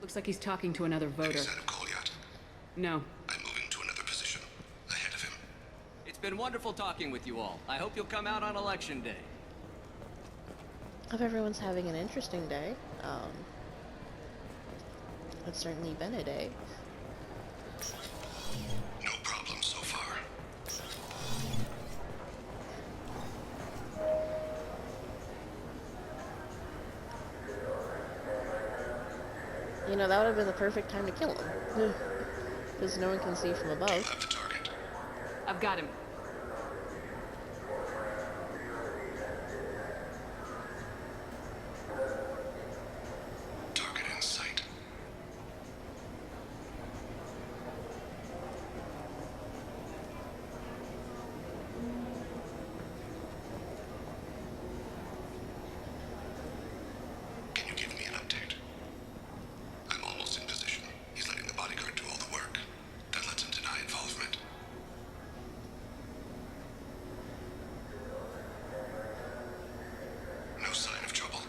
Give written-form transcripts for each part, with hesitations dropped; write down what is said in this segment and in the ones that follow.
Looks like he's talking to another voter. Any sign of Cole yet? No. I'm moving to another position. Ahead of him. It's been wonderful talking with you all. I hope you'll come out on election day. Hope everyone's having an interesting day. It's certainly been a day. No problem so far. You know, that would have been the perfect time to kill him. Because no one can see from above. Have the target. I've got him. Target in sight. Can you give me an update? I'm almost in position. He's letting the bodyguard do all the work. That lets him deny involvement. No sign of trouble.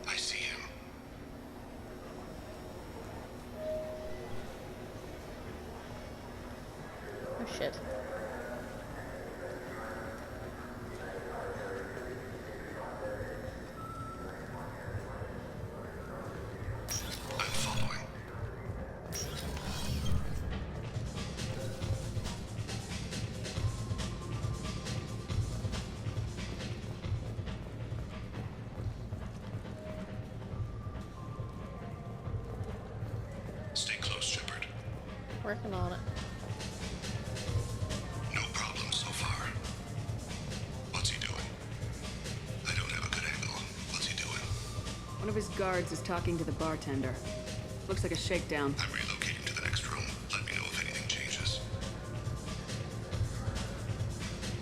I see him. Oh shit. I'm following. Stay close, Shepard. Working on it. No problem so far. What's he doing? I don't have a good angle. What's he doing? One of his guards is talking to the bartender. Looks like a shakedown. I'm relocating to the next room. Let me know if anything changes.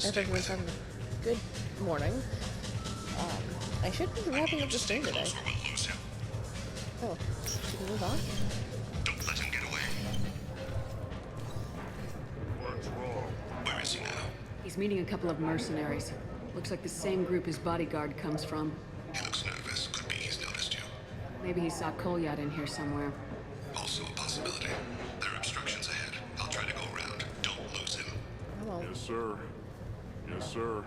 I hope everyone's having a good morning. I should be wrapping up the stream today. Close or we'll lose him. Oh, should we move on? Don't let him get away. What's wrong? Where is he now? He's meeting a couple of mercenaries. Looks like the same group his bodyguard comes from. He looks nervous. Could be he's noticed you. Maybe he saw Kolyat in here somewhere. Also a possibility. There are obstructions ahead. I'll try to go around. Don't lose him. I won't. Yes, sir. Yes, sir.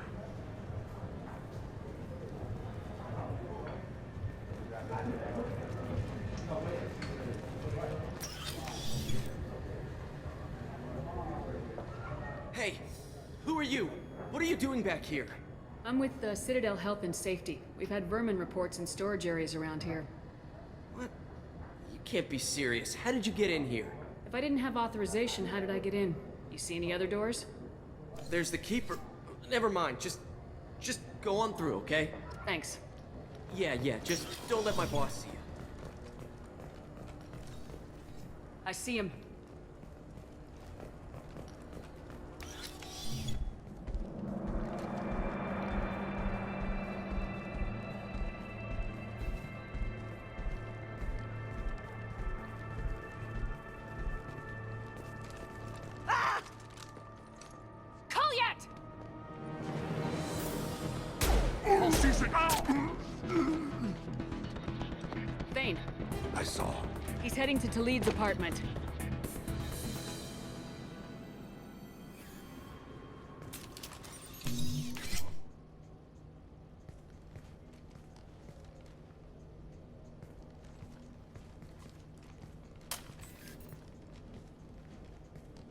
Hey, who are you? What are you doing back here? I'm with the Citadel Health and Safety. We've had vermin reports in storage areas around here. What? You can't be serious. How did you get in here? If I didn't have authorization, how did I get in? You see any other doors? There's the keeper. Never mind. Just go on through, okay? Thanks. Yeah, just don't let my boss see you. I see him. Kolyat! Thane, I saw. he's heading to Talid's apartment.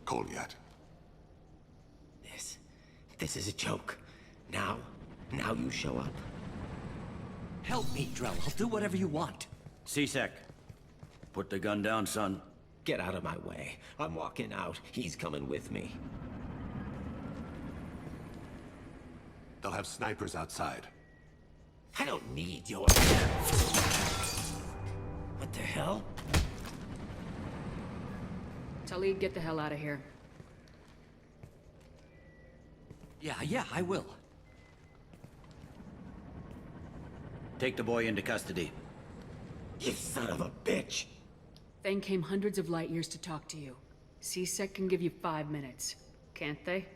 Kolyat. This is a joke. Now you show up. Help me, Drell. I'll do whatever you want. C-Sec. Put the gun down, son. Get out of my way. I'm walking out. He's coming with me. They'll have snipers outside. I don't need your... What the hell? Talid, get the hell out of here. Yeah, I will. Take the boy into custody. You son of a bitch! Thane came hundreds of light years to talk to you. CSEC can give you 5 minutes, can't they?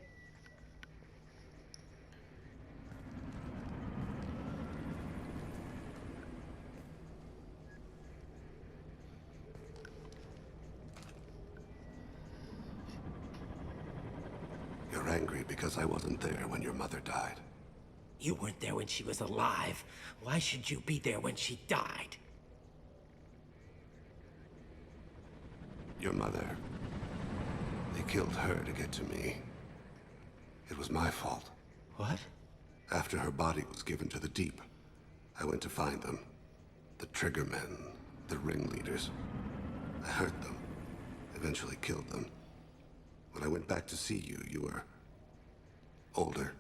You're angry because I wasn't there when your mother died. You weren't there when she was alive. Why should you be there when she died? Your mother. They killed her to get to me. It was my fault. What? After her body was given to the deep, I went to find them. The triggermen, the ringleaders. I hurt them, eventually killed them. When I went back to see you, you were older.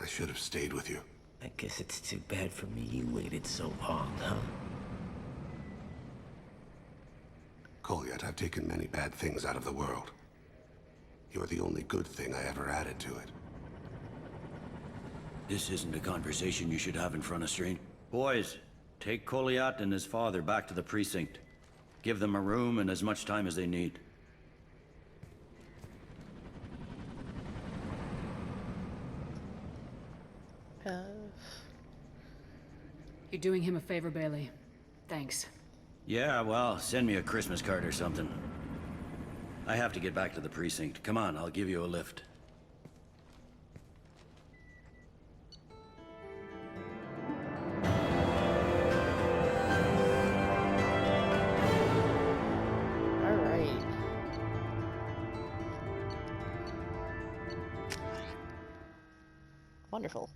I should have stayed with you. I guess it's too bad for me you waited so long, huh? Colliet, I've taken many bad things out of the world. You're the only good thing I ever added to it. This isn't a conversation you should have in front of Strain. Boys, take Colliat and his father back to the precinct. Give them a room and as much time as they need. You're doing him a favor, Bailey. Thanks. Yeah, well, send me a Christmas card or something. I have to get back to the precinct. Come on, I'll give you a lift. All right. Wonderful.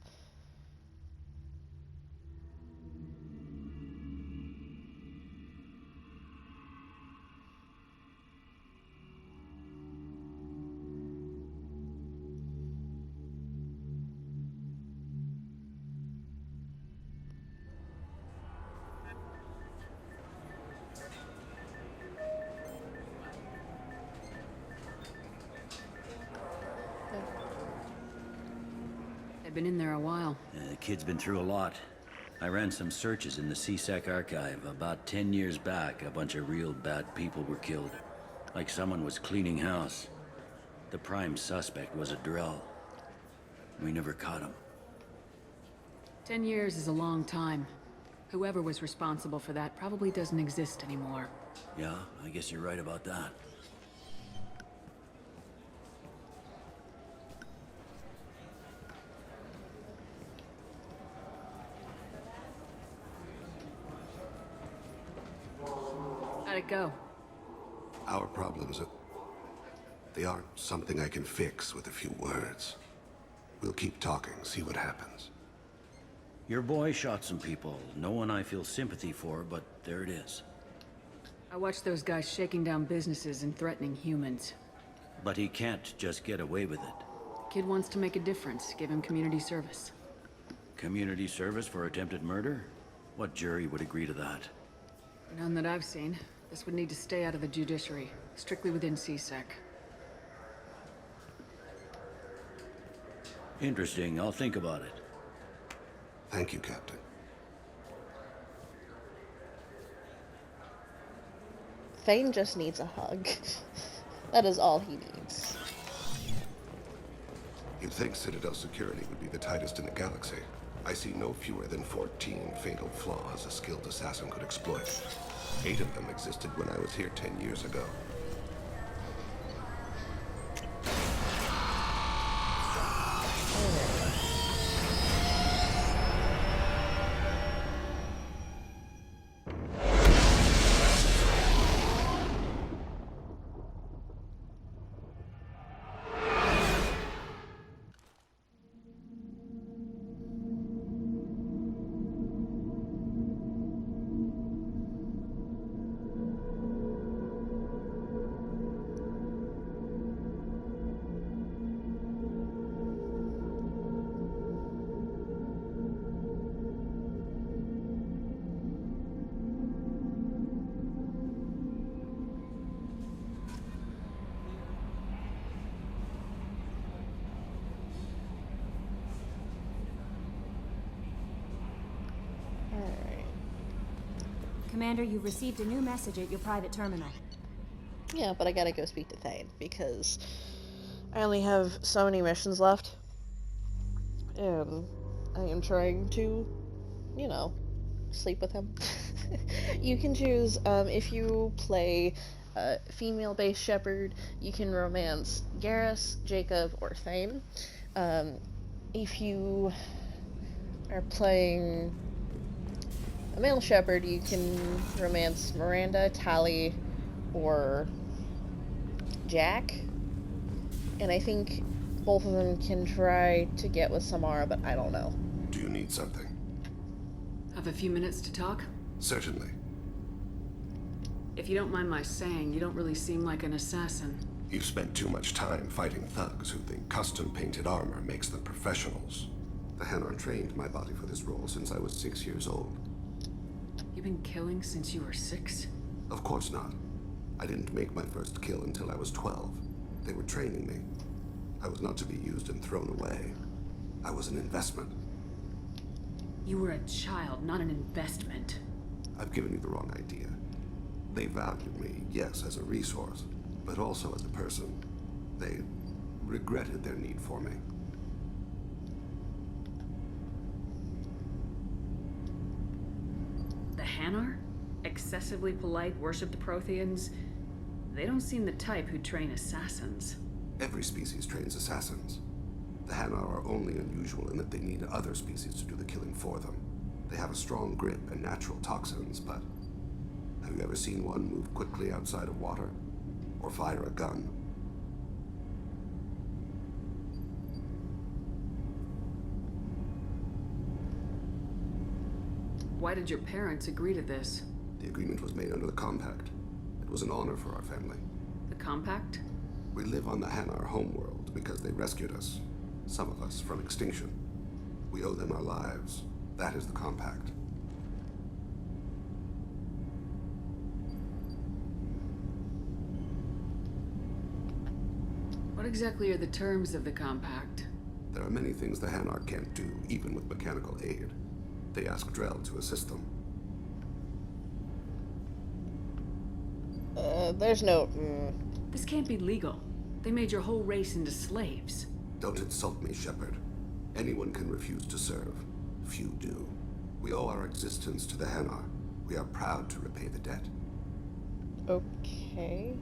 They've been in there a while. The kid's been through a lot. I ran some searches in the CSEC archive. About 10 years back, a bunch of real bad people were killed. Like someone was cleaning house. The prime suspect was a Drell. We never caught him. 10 years is a long time. Whoever was responsible for that probably doesn't exist anymore. Yeah, I guess you're right about that. How'd it go? Our problems they aren't something I can fix with a few words. We'll keep talking, see what happens. Your boy shot some people. No one I feel sympathy for, but there it is. I watched those guys shaking down businesses and threatening humans. But he can't just get away with it. Kid wants to make a difference. Give him community service. Community service for attempted murder? What jury would agree to that? None that I've seen. This would need to stay out of the judiciary. Strictly within CSEC. Interesting. I'll think about it. Thank you, Captain. Thane just needs a hug. That is all he needs. You'd think Citadel security would be the tightest in the galaxy. I see no fewer than 14 fatal flaws a skilled assassin could exploit. 8 of them existed when I was here 10 years ago. Commander, you've received a new message at your private terminal. Yeah, but I gotta go speak to Thane, because I only have so many missions left. And I am trying to, you know, sleep with him. You can choose, if you play a female-based shepherd, you can romance Garrus, Jacob, or Thane. If you are playing a male shepherd, you can romance Miranda, Tally, or Jack. And I think both of them can try to get with Samara, but I don't know. Do you need something? Have a few minutes to talk? Certainly. If you don't mind my saying, you don't really seem like an assassin. You've spent too much time fighting thugs who think custom-painted armor makes them professionals. The Hanar trained my body for this role since I was 6 years old. You've been killing since you were 6? Of course not. I didn't make my first kill until I was 12. They were training me. I was not to be used and thrown away. I was an investment. You were a child, not an investment. I've given you the wrong idea. They valued me, yes, as a resource, but also as a person. They regretted their need for me. The Hanar? Excessively polite, worship the Protheans? They don't seem the type who train assassins. Every species trains assassins. The Hanar are only unusual in that they need other species to do the killing for them. They have a strong grip and natural toxins, but have you ever seen one move quickly outside of water? Or fire a gun? Why did your parents agree to this? The agreement was made under the Compact. It was an honor for our family. The Compact? We live on the Hanar homeworld because they rescued us. Some of us from extinction. We owe them our lives. That is the Compact. What exactly are the terms of the Compact? There are many things the Hanar can't do, even with mechanical aid. They ask Drell to assist them. There's no... This can't be legal. They made your whole race into slaves. Don't insult me, Shepard. Anyone can refuse to serve. Few do. We owe our existence to the Hanar. We are proud to repay the debt. Okay.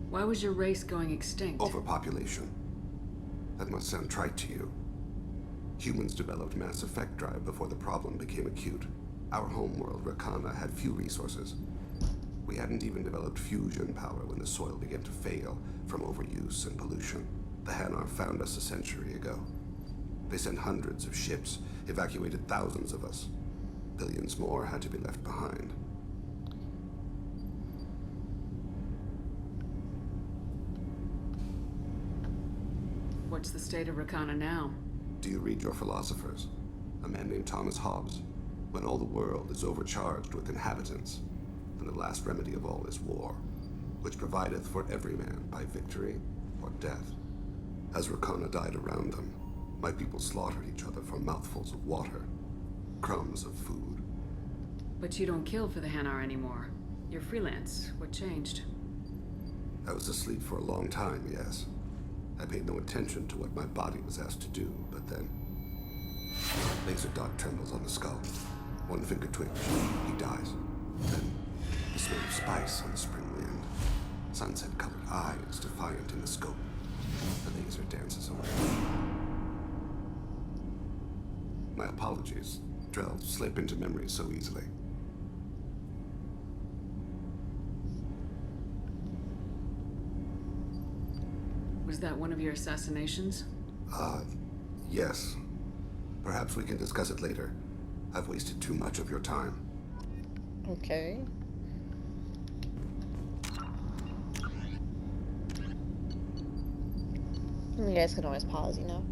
Why was your race going extinct? Overpopulation. That must sound trite to you. Humans developed mass effect drive before the problem became acute. Our homeworld, Rakana, had few resources. We hadn't even developed fusion power when the soil began to fail from overuse and pollution. The Hanar found us a century ago. They sent hundreds of ships, evacuated thousands of us. Billions more had to be left behind. What's the state of Rakana now? Do you read your philosophers? A man named Thomas Hobbes. When all the world is overcharged with inhabitants, then the last remedy of all is war, which provideth for every man by victory or death. As Rakana died around them, my people slaughtered each other for mouthfuls of water, crumbs of food. But you don't kill for the Hanar anymore. You're freelance. What changed? I was asleep for a long time, yes. I paid no attention to what my body was asked to do, but then... laser dot trembles on the skull. One finger twitch. He dies. Then the smell of spice on the spring wind. Sunset-colored eyes defiant in the scope. The laser dances away. My apologies. Drell slip into memory so easily. Was that one of your assassinations? Yes. Perhaps we can discuss it later. I've wasted too much of your time. Okay. You guys can always pause, you know.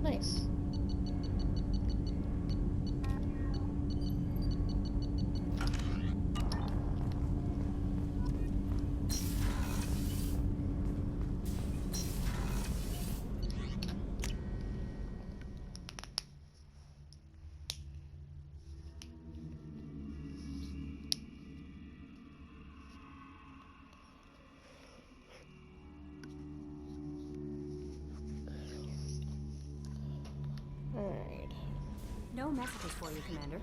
Nice. Alright. No messages for you, Commander.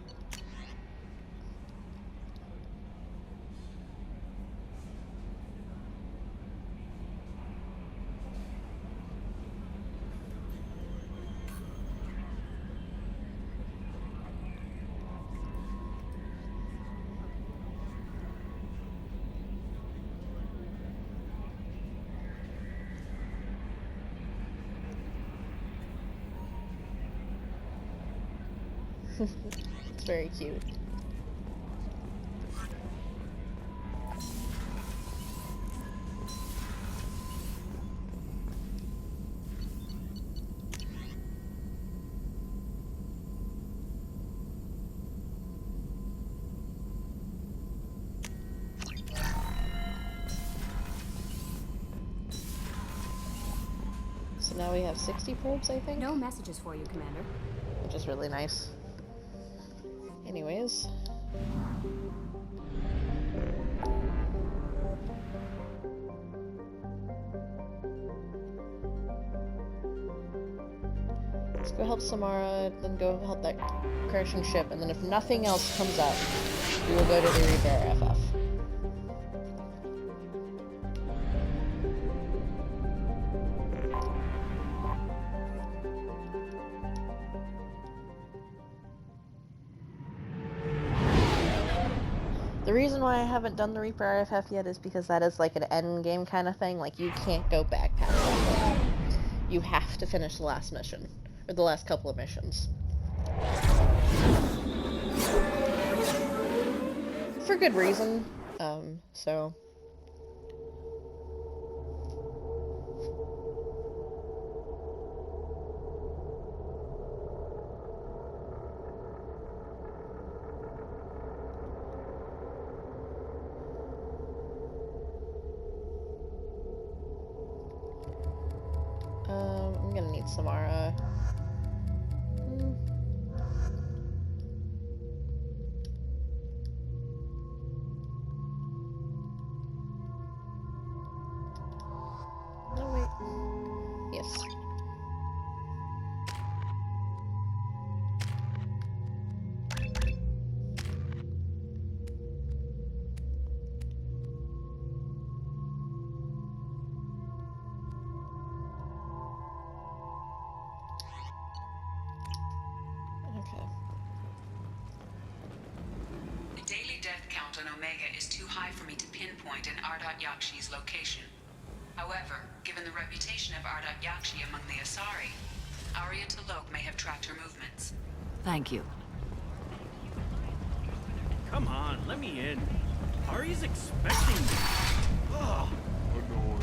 It's very cute. So now we have 60 probes, I think? No messages for you, Commander. Which is really nice. Anyways. Let's go help Samara, then go help that crashing ship, and then if nothing else comes up, we will go to the Reaper FF. The reason why I haven't done the Reaper RFF yet is because that is like an end game kind of thing. Like, you can't go back past that. You have to finish the last mission. Or the last couple of missions. For good reason. So... I'm gonna need Samara. No, wait. Yes. Okay. The daily death count on Omega is too high for me to pinpoint an Ardat Yakshi's location. However, given the reputation of Ardat Yakshi among the Asari, Arya T'Loak may have tracked her movements. Thank you. Come on, let me in. Ari's expecting me. Ugh. Annoyed.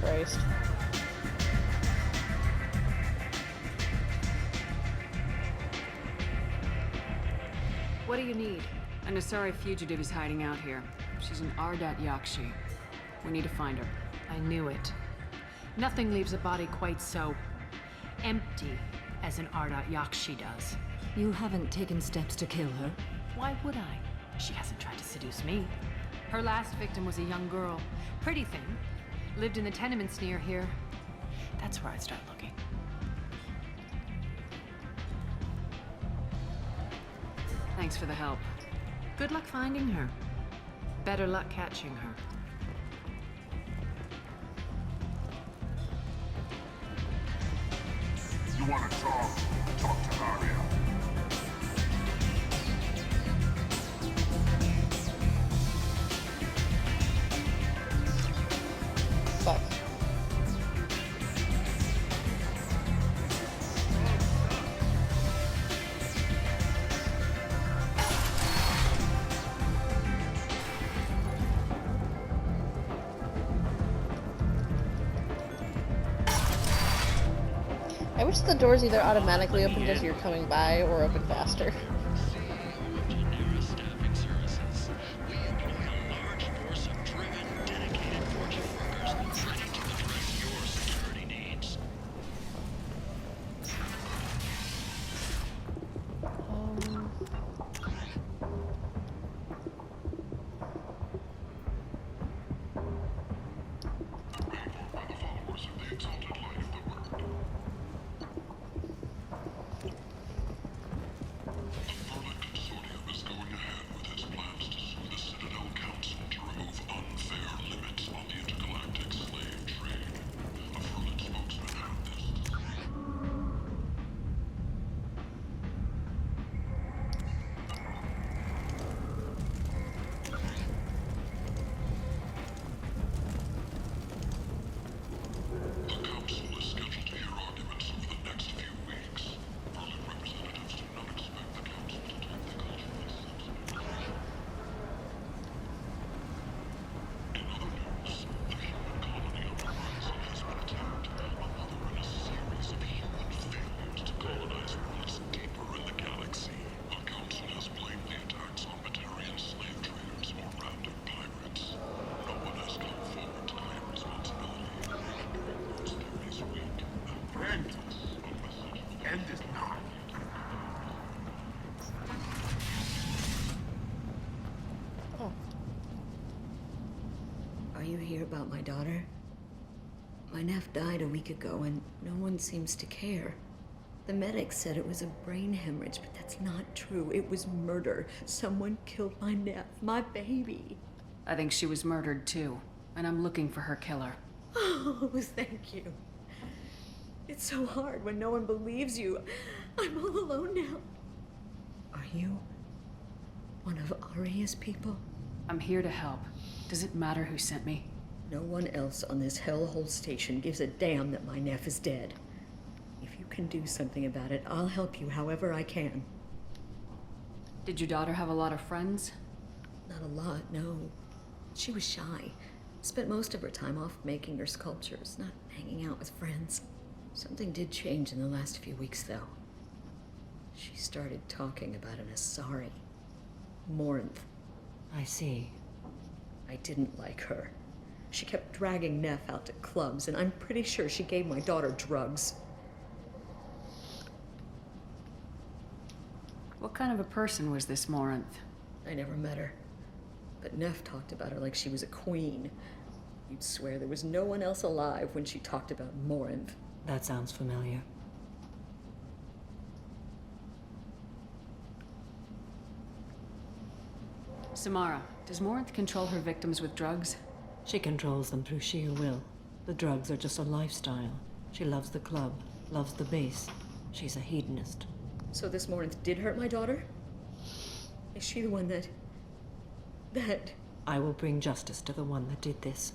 Christ. What do you need? An Asari fugitive is hiding out here. She's an Ardat Yakshi. We need to find her. I knew it. Nothing leaves a body quite so empty as an Ardat Yakshi does. You haven't taken steps to kill her? Why would I? She hasn't tried to seduce me. Her last victim was a young girl. Pretty thing. Lived in the tenements near here. That's where I'd start looking. Thanks for the help. Good luck finding her. Better luck catching her. You want to talk? Talk to Arya. Fuck. wish the doors either automatically opened as you're coming by or open faster. End is not. Are you here about my daughter? My nephew died a week ago and no one seems to care. The medics said it was a brain hemorrhage, but that's not true. It was murder. Someone killed my nephew, my baby. I think she was murdered too, and I'm looking for her killer. Oh, thank you. It's so hard when no one believes you. I'm all alone now. Are you one of Aria's people? I'm here to help. Does it matter who sent me? No one else on this hellhole station gives a damn that my nephew is dead. If you can do something about it, I'll help you however I can. Did your daughter have a lot of friends? Not a lot, no. She was shy. Spent most of her time off making her sculptures, not hanging out with friends. Something did change in the last few weeks, though. She started talking about an Asari. Morinth. I see. I didn't like her. She kept dragging Neff out to clubs, and I'm pretty sure she gave my daughter drugs. What kind of a person was this Morinth? I never met her. But Neff talked about her like she was a queen. You'd swear there was no one else alive when she talked about Morinth. That sounds familiar. Samara, does Morinth control her victims with drugs? She controls them through sheer will. The drugs are just a lifestyle. She loves the club, loves the base. She's a hedonist. So this Morinth did hurt my daughter? Is she the one that... I will bring justice to the one that did this.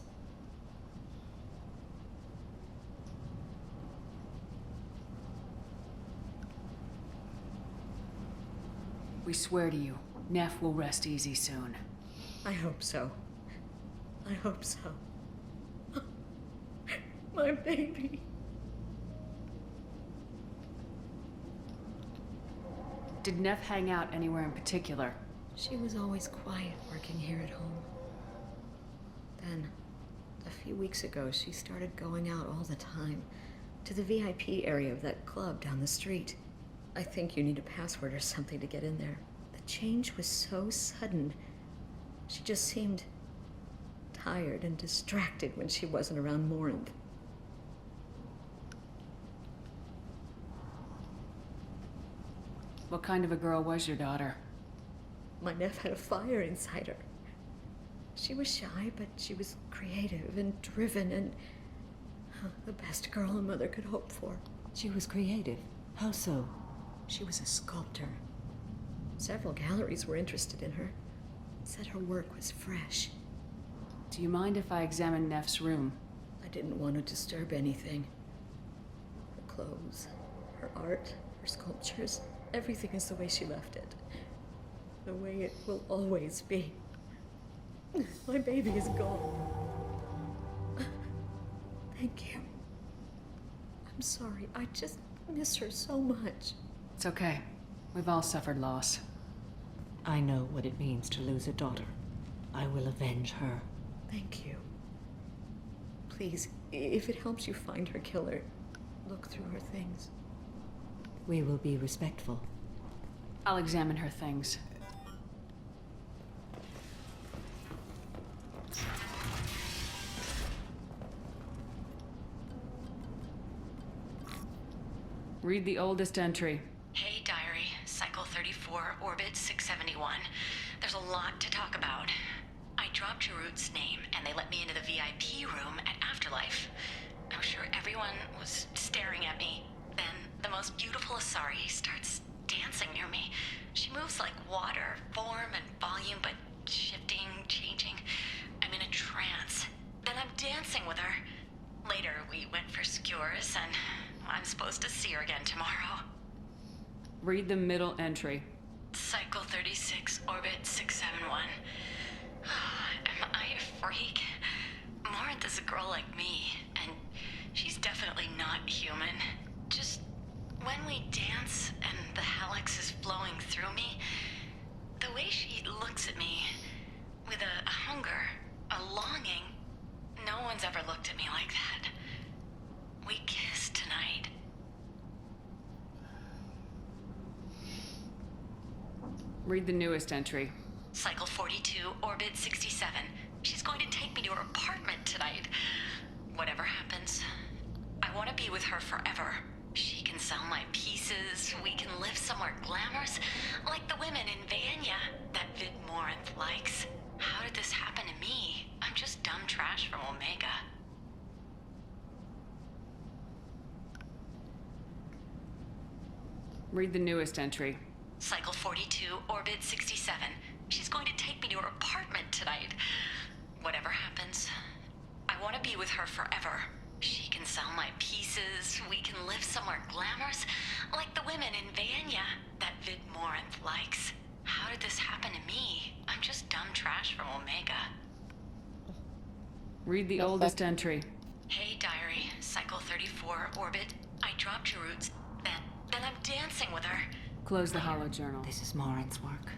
We swear to you, Neff will rest easy soon. I hope so. I hope so. My baby. Did Neff hang out anywhere in particular? She was always quiet working here at home. Then, a few weeks ago, she started going out all the time. To the VIP area of that club down the street. I think you need a password or something to get in there. The change was so sudden. She just seemed tired and distracted when she wasn't around Morinth. What kind of a girl was your daughter? My nephew had a fire inside her. She was shy, but she was creative and driven and the best girl a mother could hope for. She was creative. How so? She was a sculptor. Several galleries were interested in her. Said her work was fresh. Do you mind if I examine Neff's room? I didn't want to disturb anything. Her clothes, her art, her sculptures, everything is the way she left it. The way it will always be. My baby is gone. Thank you. I'm sorry, I just I miss her so much. It's okay. We've all suffered loss. I know what it means to lose a daughter. I will avenge her. Thank you. Please, if it helps you find her killer, look through her things. We will be respectful. I'll examine her things. Read the oldest entry. Hey, Diary. Cycle 34, Orbit 671. There's a lot to talk about. I dropped Jarut's name, and they let me into the VIP room at Afterlife. I'm sure everyone was staring at me. Then, the most beautiful Asari starts dancing near me. She moves like water, form and volume, but shifting, changing. I'm in a trance. Then I'm dancing with her. Later, we went for skewers, and I'm supposed to see her again tomorrow. Read the middle entry. Cycle 36, Orbit 671. Am I a freak? Morinth is a girl like me, and she's definitely not human. Just when we dance and the hallex is flowing through me, the way she looks at me, with a hunger, a longing, no one's ever looked at me like that. We kissed tonight. Read the newest entry. Cycle 42, Orbit 67. She's going to take me to her apartment tonight. Whatever happens, I want to be with her forever. She can sell my pieces. We can live somewhere glamorous, like the women in Vanya that Vid Morinth likes. How did this happen to me? I'm just dumb trash from Omega. Read the newest entry. Cycle 42, Orbit 67. She's going to take me to her apartment tonight. Whatever happens, I want to be with her forever. She can sell my pieces. We can live somewhere glamorous, like the women in Vanya that Vid Morinth likes. How did this happen to me? I'm just dumb trash from Omega. Read the oldest entry. Hey, Diary. Cycle 34, Orbit. I dropped Jarut's. Then I'm dancing with her. Close the hollow journal. This is Morinth's work.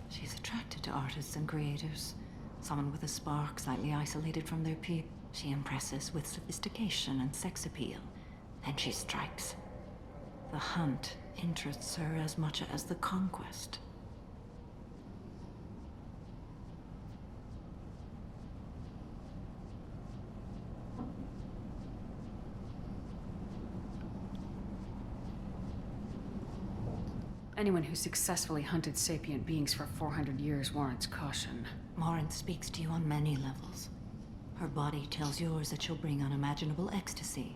She's attracted to artists and creators. Someone with a spark, slightly isolated from their peer. She impresses with sophistication and sex appeal. Then she strikes. The hunt interests her as much as the conquest. Anyone who successfully hunted sapient beings for 400 years warrants caution. Morinth speaks to you on many levels. Her body tells yours that she'll bring unimaginable ecstasy.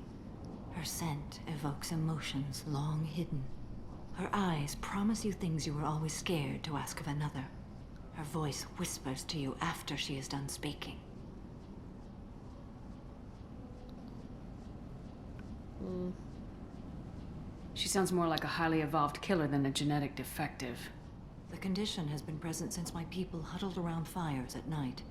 Her scent evokes emotions long hidden. Her eyes promise you things you were always scared to ask of another. Her voice whispers to you after she is done speaking. She sounds more like a highly evolved killer than a genetic defective. The condition has been present since my people huddled around fires at night.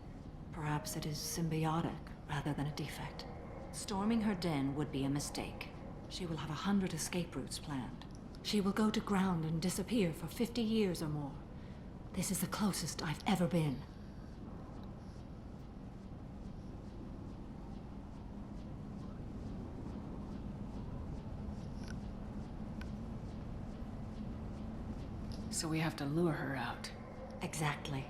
Perhaps it is symbiotic rather than a defect. Storming her den would be a mistake. She will have 100 escape routes planned. She will go to ground and disappear for 50 years or more. This is the closest I've ever been. So we have to lure her out. Exactly.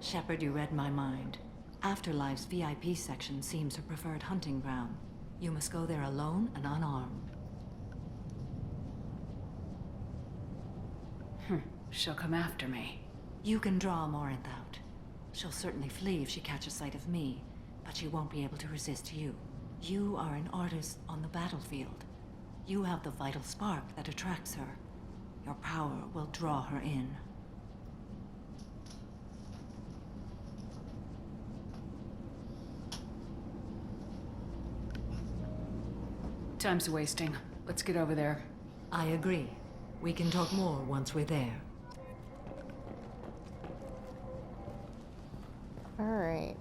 Shepard, you read my mind. Afterlife's VIP section seems her preferred hunting ground. You must go there alone and unarmed. She'll come after me. You can draw Morinth out. She'll certainly flee if she catches sight of me, but she won't be able to resist you. You are an artist on the battlefield. You have the vital spark that attracts her. Your power will draw her in. Time's wasting. Let's get over there. I agree. We can talk more once we're there. Alright.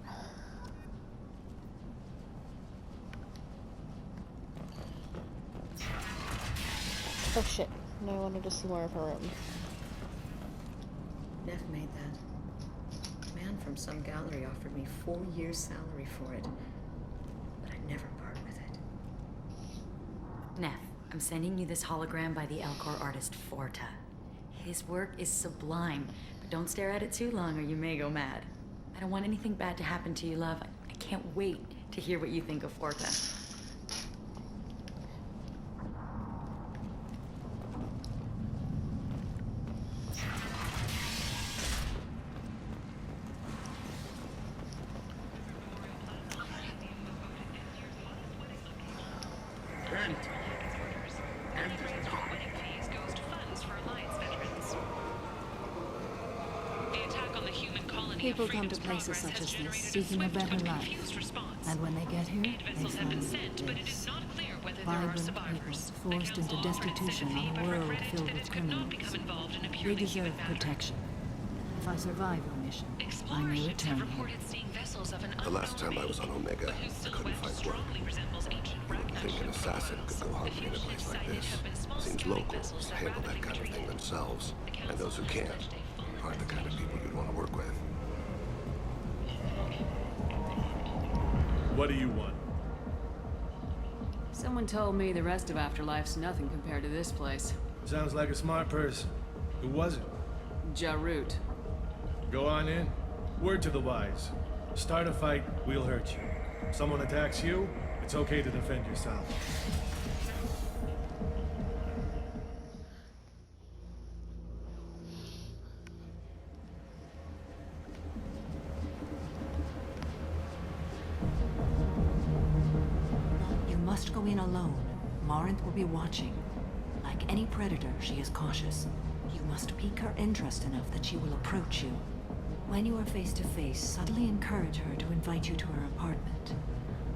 Oh shit. No, I wanted to see more of her room. Neff made that. A man from some gallery offered me 4 years' salary for it. But I'd never part with it. Neff, I'm sending you this hologram by the Elcor artist Forta. His work is sublime, but don't stare at it too long or you may go mad. I don't want anything bad to happen to you, love. I can't wait to hear what you think of Forta. People come to places such as this seeking a better life. And when they get here, they find this. Vibrant people forced into destitution on a world filled with criminals. They deserve protection. If I survive your mission, I may return here. The last time I was on Omega, I couldn't find work. You wouldn't think an assassin could go hungry in a place like this. Seems locals handle that kind of thing themselves. And those who can't aren't the kind of people you'd want to work with. What do you want? Someone told me the rest of Afterlife's nothing compared to this place. Sounds like a smart person. Who was it? Jarut. Go on in. Word to the wise. Start a fight, we'll hurt you. If someone attacks you, it's okay to defend yourself. You must go in alone. Morinth will be watching. Like any predator, she is cautious. You must pique her interest enough that she will approach you. When you are face to face, subtly encourage her to invite you to her apartment.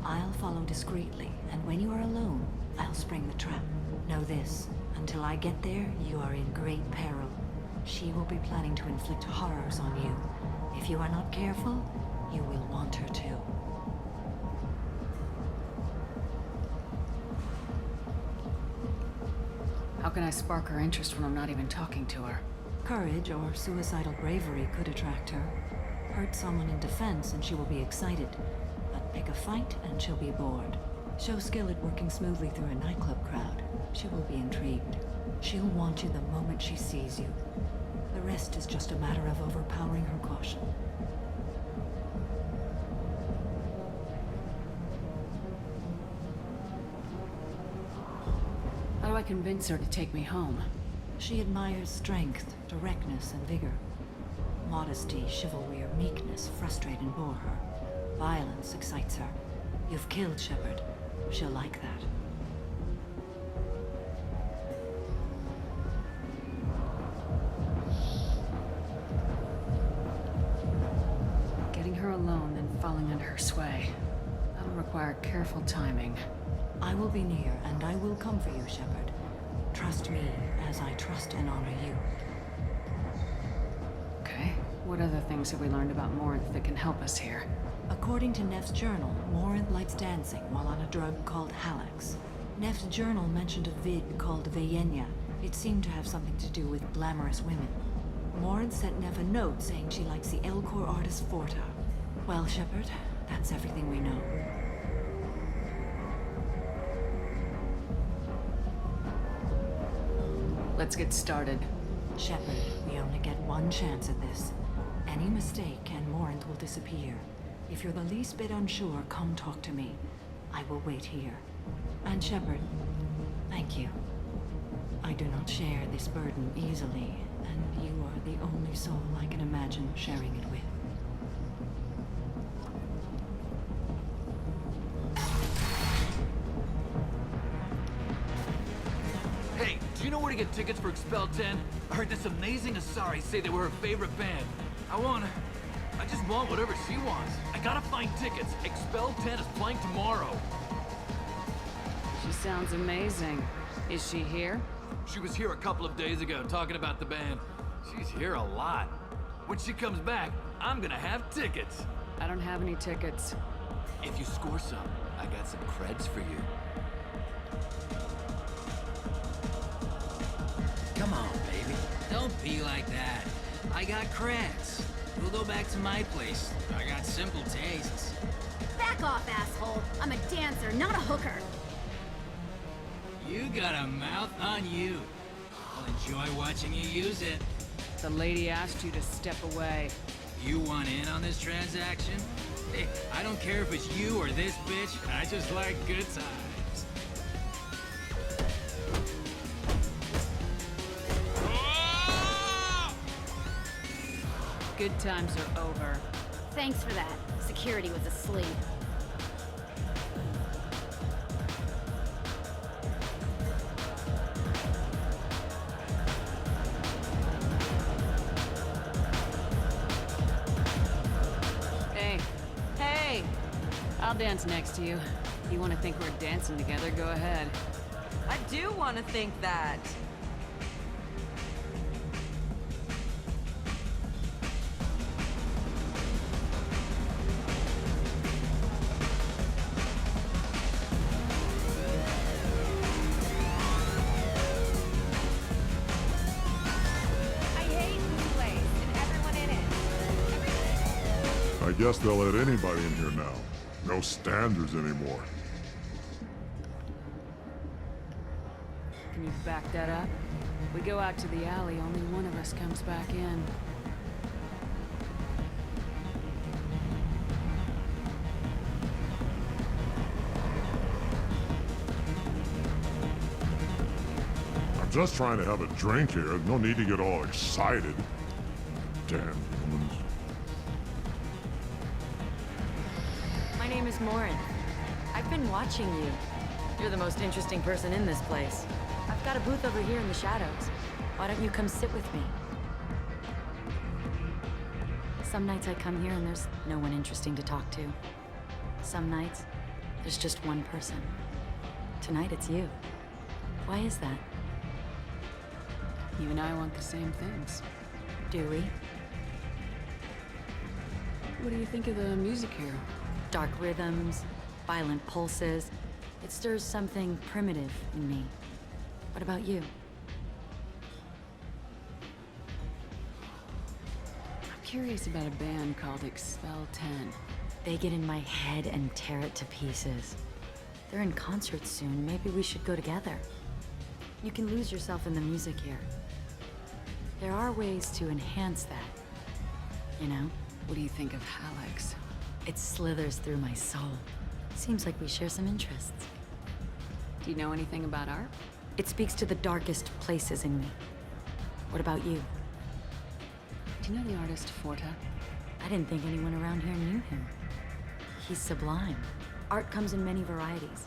I'll follow discreetly, and when you are alone, I'll spring the trap. Know this, until I get there, you are in great peril. She will be planning to inflict horrors on you. If you are not careful, you will want her to. How can I spark her interest when I'm not even talking to her? Courage or suicidal bravery could attract her. Hurt someone in defense and she will be excited. But pick a fight and she'll be bored. Show skill at working smoothly through a nightclub crowd. She will be intrigued. She'll want you the moment she sees you. The rest is just a matter of overpowering her caution. How do I convince her to take me home? She admires strength, directness, and vigor. Modesty, chivalry, or meekness frustrate and bore her. Violence excites her. You've killed Shepard. She'll like that. Getting her alone, then falling under her sway. That'll require careful timing. I will be near, and I will come for you, Shepard. Trust me, as I trust and honor you. Okay. What other things have we learned about Morinth that can help us here? According to Neff's journal, Morinth likes dancing while on a drug called Halax. Neff's journal mentioned a vid called Vayenya. It seemed to have something to do with glamorous women. Morinth sent Neff a note saying she likes the Elcor artist Forta. Well, Shepard, that's everything we know. Let's get started. Shepard, we only get one chance at this. Any mistake and Morinth will disappear. If you're the least bit unsure, come talk to me. I will wait here. And Shepard, thank you. I do not share this burden easily, and you are the only soul I can imagine sharing it with. Hey, do you know where to get tickets for Expel 10? I heard this amazing Asari say they were her favorite band. I just want whatever she wants. I gotta find tickets. Expel 10 is playing tomorrow. She sounds amazing. Is she here? She was here a couple of days ago talking about the band. She's here a lot. When she comes back, I'm gonna have tickets. I don't have any tickets. If you score some, I got some creds for you. Don't be like that. I got creds. We'll go back to my place. I got simple tastes. Back off, asshole. I'm a dancer, not a hooker. You got a mouth on you. I'll enjoy watching you use it. The lady asked you to step away. You want in on this transaction? Hey, I don't care if it's you or this bitch. I just like good times. Good times are over. Thanks for that. Security was asleep. Hey. Hey! I'll dance next to you. If you want to think we're dancing together, go ahead. I do want to think that. I guess they'll let anybody in here now. No standards anymore. Can you back that up? We go out to the alley, only one of us comes back in. I'm just trying to have a drink here. No need to get all excited. Damn humans. My name is Morin. I've been watching you. You're the most interesting person in this place. I've got a booth over here in the shadows. Why don't you come sit with me? Some nights I come here and there's no one interesting to talk to. Some nights, there's just one person. Tonight it's you. Why is that? You and I want the same things. Do we? What do you think of the music here? Dark rhythms, violent pulses. It stirs something primitive in me. What about you? I'm curious about a band called Expel 10. They get in my head and tear it to pieces. They're in concert soon. Maybe we should go together. You can lose yourself in the music here. There are ways to enhance that. You know? What do you think of Hallex? It slithers through my soul. Seems like we share some interests. Do you know anything about art? It speaks to the darkest places in me. What about you? Do you know the artist Forta? I didn't think anyone around here knew him. He's sublime. Art comes in many varieties.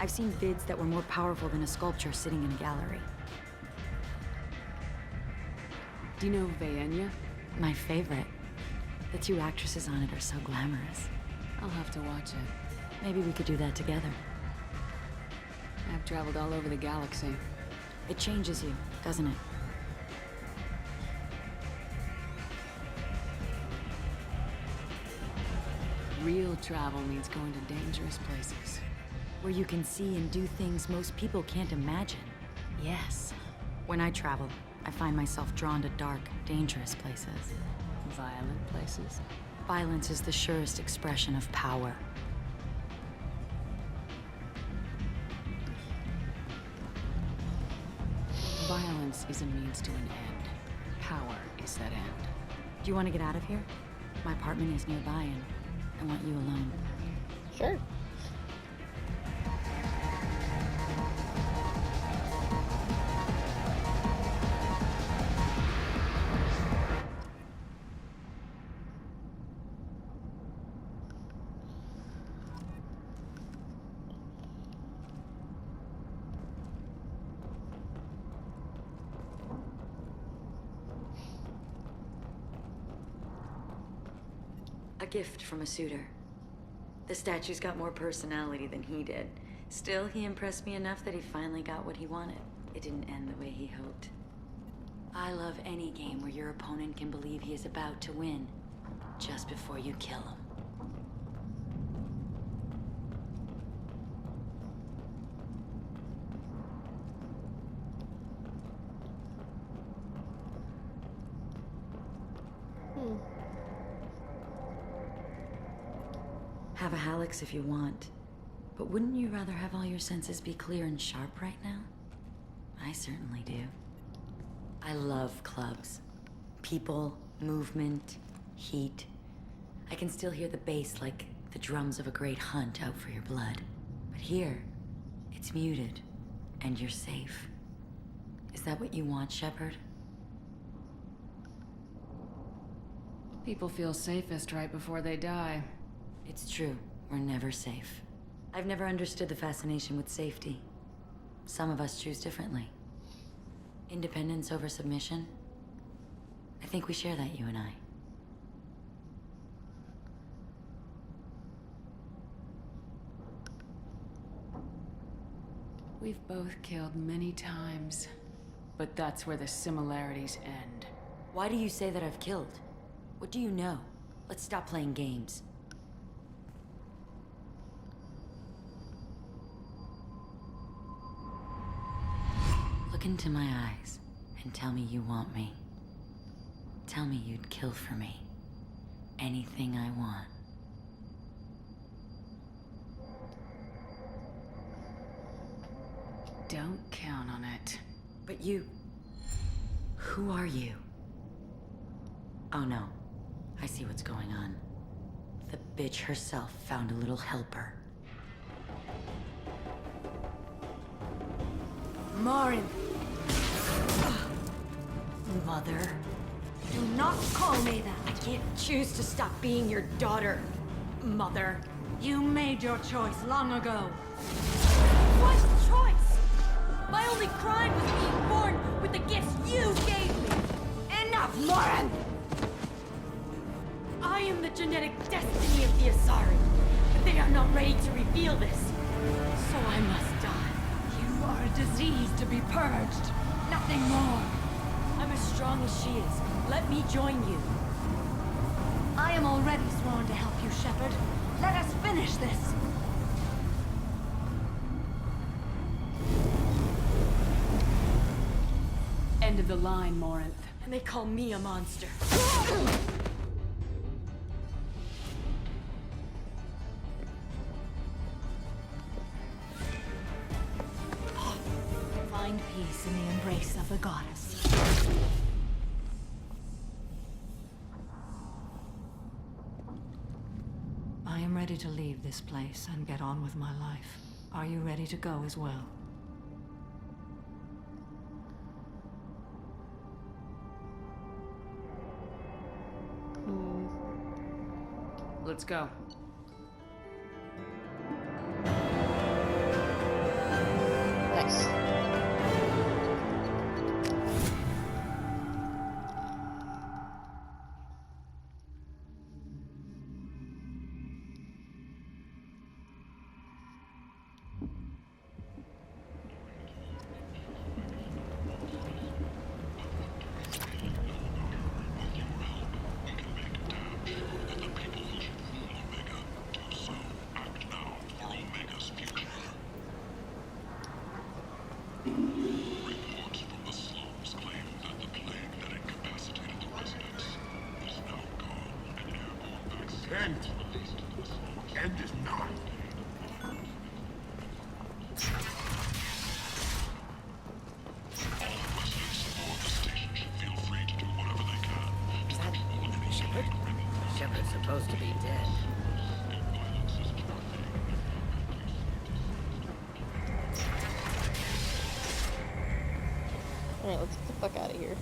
I've seen vids that were more powerful than a sculpture sitting in a gallery. Do you know Vaenya? My favorite. The two actresses on it are so glamorous. I'll have to watch it. Maybe we could do that together. I've traveled all over the galaxy. It changes you, doesn't it? Real travel means going to dangerous places. Where you can see and do things most people can't imagine. Yes. When I travel, I find myself drawn to dark, dangerous places. Violent places? Violence is the surest expression of power. Violence is a means to an end. Power is that end. Do you want to get out of here? My apartment is nearby and I want you alone. Sure. A gift from a suitor. The statue's got more personality than he did. Still, he impressed me enough that he finally got what he wanted. It didn't end the way he hoped. I love any game where your opponent can believe he is about to win, just before you kill him. Have a Hallex if you want. But wouldn't you rather have all your senses be clear and sharp right now? I certainly do. I love clubs. People, movement, heat. I can still hear the bass like the drums of a great hunt out for your blood. But here, it's muted, and you're safe. Is that what you want, Shepard? People feel safest right before they die. It's true. We're never safe. I've never understood the fascination with safety. Some of us choose differently. Independence over submission? I think we share that, you and I. We've both killed many times, but that's where the similarities end. Why do you say that I've killed? What do you know? Let's stop playing games. Look into my eyes and tell me you want me. Tell me you'd kill for me. Anything I want. Don't count on it. But you... Who are you? Oh no. I see what's going on. The bitch herself found a little helper. Morin! Mother. Do not call me that! I can't choose to stop being your daughter, Mother. You made your choice long ago. What choice? My only crime was being born with the gifts you gave me! Enough, Morin! I am the genetic destiny of the Asari, but they are not ready to reveal this. So I must die. You are a disease to be purged. Nothing more. I'm as strong as she is. Let me join you. I am already sworn to help you, Shepard. Let us finish this. End of the line, Morinth. And they call me a monster. Find peace in the embrace of the goddess. I am ready to leave this place and get on with my life. Are you ready to go as well? Let's go. Nice. End is not. Shepard? Shepard's supposed to be dead. Alright, let's get the fuck out of here.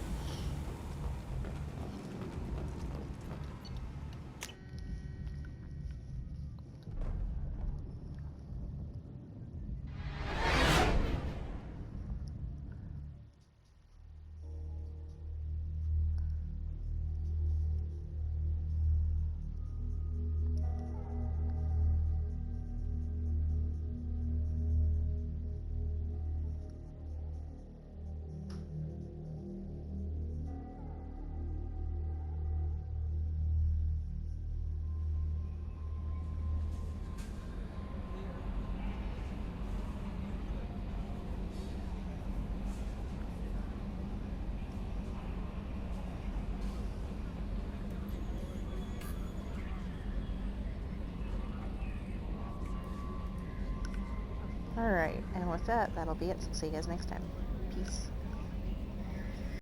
Alright, and with that, that'll be it. So see you guys next time. Peace.